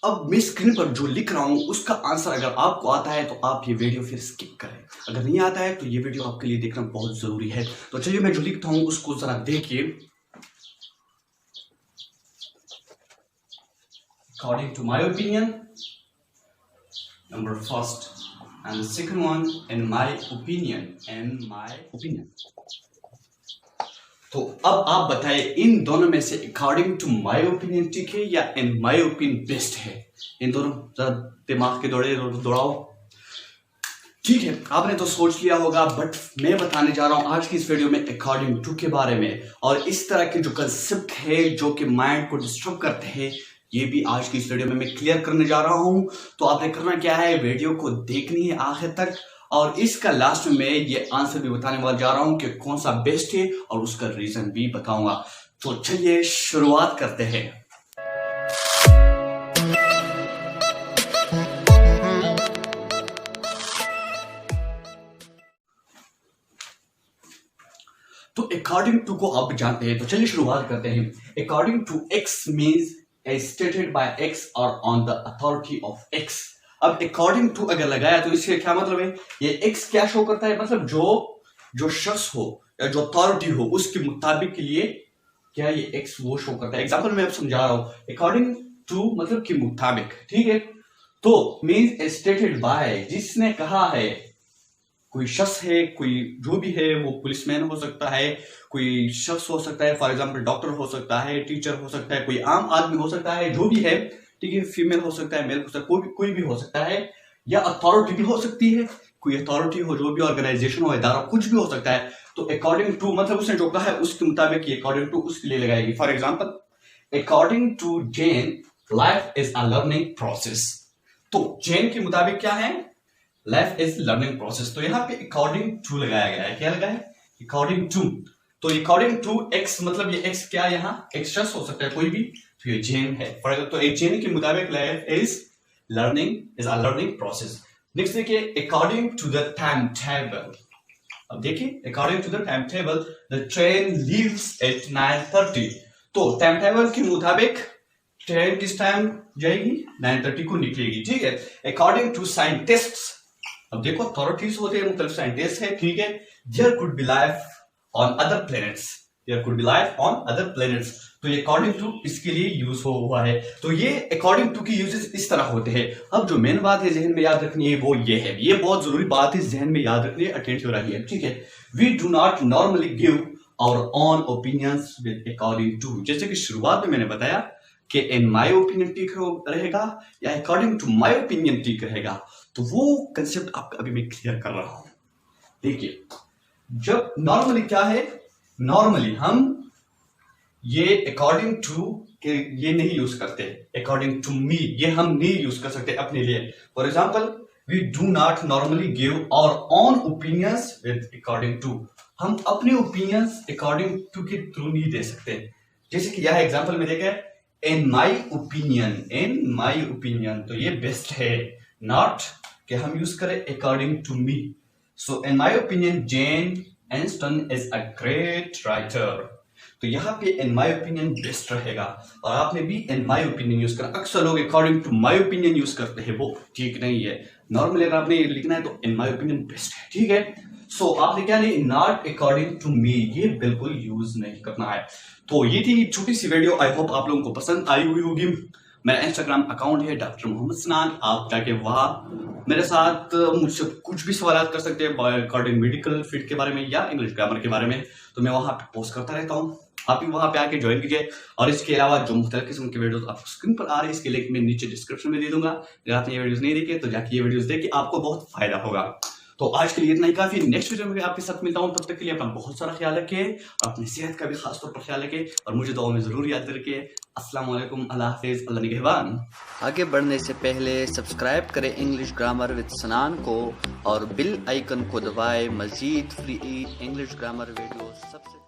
अब मैं स्क्रीन पर जो लिख रहा हूँ उसका आंसर अगर आपको आता है तो आप ये वीडियो फिर स्किप करें, अगर नहीं आता है तो ये वीडियो आपके लिए देखना बहुत जरूरी है। तो चलिए मैं जो लिखता हूँ उसको जरा देखिए। According to my opinion, number first, and the second one, in my opinion, तो अब आप बताइए इन दोनों में से अकॉर्डिंग टू माय ओपिनियन ठीक है या इन माय ओपिनियन बेस्ट है? इन दोनों जरा दिमाग के दौड़ाओ। ठीक है, आपने तो सोच लिया होगा, बट मैं बताने जा रहा हूं आज की इस वीडियो में अकॉर्डिंग टू के बारे में, और इस तरह के जो कंसेप्ट है जो कि माइंड को डिस्टर्ब करते हैं ये भी आज की इस वीडियो में मैं क्लियर करने जा रहा हूं। तो आपने करना क्या है, वीडियो को देखनी है आखिर तक, और इसका लास्ट में मैं ये आंसर भी बताने वाला जा रहा हूं कि कौन सा बेस्ट है और उसका रीजन भी बताऊंगा। तो चलिए शुरुआत करते हैं। तो अकॉर्डिंग टू को आप जानते हैं, तो चलिए शुरुआत करते हैं। According to X means stated by X और on the authority of X. अब अकॉर्डिंग टू अगर लगाया तो इसका क्या मतलब है, ये एक्स क्या शो करता है, मतलब जो शख्स हो या जो अथॉरिटी हो उसके मुताबिक के लिए क्या ये एक्स वो शो करता है। एग्जांपल मैं अब समझा रहा हूं। अकॉर्डिंग टू मतलब के मुताबिक, ठीक है। तो मीन्स स्टेटेड बाय, जिसने कहा है, कोई शख्स है, कोई जो भी है, वो पुलिसमैन हो सकता है, कोई शख्स हो सकता है, फॉर एग्जांपल डॉक्टर हो सकता है, टीचर हो सकता है, कोई आम आदमी हो सकता है, जो भी है, ठीक है, फीमेल हो सकता है, मेल हो सकता है, कोई भी हो सकता है, या अथॉरिटी भी हो सकती है, कोई अथॉरिटी हो, जो भी ऑर्गेनाइजेशन हो, इदारा, कुछ भी हो सकता है। तो अकॉर्डिंग टू मतलब उसने जो कहा है उसके मुताबिक ये अकॉर्डिंग टू उसके लिए लगाएगी। For example according to Jain life is a learning process. तो जैन के मुताबिक क्या है, लाइफ इज लर्निंग प्रोसेस। तो यहाँ पे अकॉर्डिंग टू लगाया गया है, क्या लगा है, अकॉर्डिंग टू। तो अकॉर्डिंग टू एक्स मतलब ये एक्स क्या, यहाँ एक्स शख्स हो सकता है कोई भी, तो ये जैन है। तो एक जैन के मुताबिक life is a learning process. Next देखिए, according to the timetable. अब देखिए, according to the timetable the train leaves at 9:30। तो टाइम टेबल के मुताबिक ट्रेन किस टाइम जाएगी, 9:30 को निकलेगी, ठीक है। अकॉर्डिंग टू साइंटिस्ट्स, अब देखो अथॉरिटीज होते हैं, मतलब साइंटिस्ट है, ठीक है, there could be life on other planets, तो ये अकॉर्डिंग टू इसके लिए यूज हुआ है। तो ये अकॉर्डिंग टू की यूजेस इस तरह होते हैं। अब जो मेन बात है जहन में याद रखनी है वो ये है, ये बहुत जरूरी बात है, जहन में याद रखनी है, अटेंटिव रहिए, ठीक है। We do not normally give our own opinions with according to. जैसे कि शुरुआत में मैंने बताया कि इन माय ओपिनियन ठीक रहेगा या अकॉर्डिंग टू माय ओपिनियन ठीक रहेगा, तो वो कंसेप्ट आपका अभी मैं क्लियर कर रहा हूं। देखिए, जब नॉर्मली क्या है, नॉर्मली हम ये अकॉर्डिंग टू के ये नहीं यूज करते, अकॉर्डिंग टू मी ये हम नहीं यूज कर सकते अपने लिए। For example, we do not normally give our own opinions with according to. हम अपने ओपिनियंस अकॉर्डिंग टू के थ्रू नहीं दे सकते। जैसे कि यह एग्जाम्पल में देखा, इन माई ओपिनियन, तो ये बेस्ट है, नॉट कि हम यूज करें according to me. So in my opinion Jen Aniston is a great writer. तो यहाँ पे इन माई ओपिनियन बेस्ट रहेगा, और आपने भी इन माई ओपिनियन यूज करना। अक्सर लोग according to my opinion use करते हैं, वो ठीक नहीं है। नॉर्मली अगर आपने लिखना है तो इन माई ओपिनियन बेस्ट है, ठीक है। सो आपने क्या नहीं, नॉट अकॉर्डिंग टू मी, ये बिल्कुल यूज नहीं करना है। तो ये थी छोटी सी वीडियो, आई होप आप लोगों को पसंद आई हुई होगी। मेरा इंस्टाग्राम अकाउंट है डॉक्टर मोहम्मद सनान, आप जाके वहाँ मेरे साथ मुझसे कुछ भी सवाल कर सकते हैं अकॉर्डिंग मेडिकल फील्ड के बारे में या इंग्लिश ग्रामर के बारे में, तो मैं वहाँ पे पोस्ट करता रहता हूँ। आप भी वहाँ पे आके ज्वाइन कीजिए, और इसके अलावा जो मुख्तलिफ किस्म के वीडियोस आपको स्क्रीन पर आ रहे हैं इसके लिंक मैं नीचे डिस्क्रिप्शन में दे दूंगा। अगर आपने ये वीडियोस नहीं देखे तो जाके ये वीडियोस देखिए, आपको बहुत फायदा होगा। तो आज के लिए इतना ही काफी। नेक्स्ट वीडियो में आपके साथ मिलता हूं, तब तक के लिए अपना बहुत सारा ख्याल रखिए, और अपनी सेहत का भी खास तौर पर ख्याल रखिए, और मुझे दुआ में जरूर याद रखिए। अस्सलाम वालेकुम, अल्लाह हाफिज, अल्लाह निगहबान। आगे बढ़ने से पहले सब्सक्राइब करें इंग्लिश ग्रामर विद सनान को, और बिल आइकन को दबाएं मजीद फ्री इंग्लिश ग्रामर वीडियो सबसे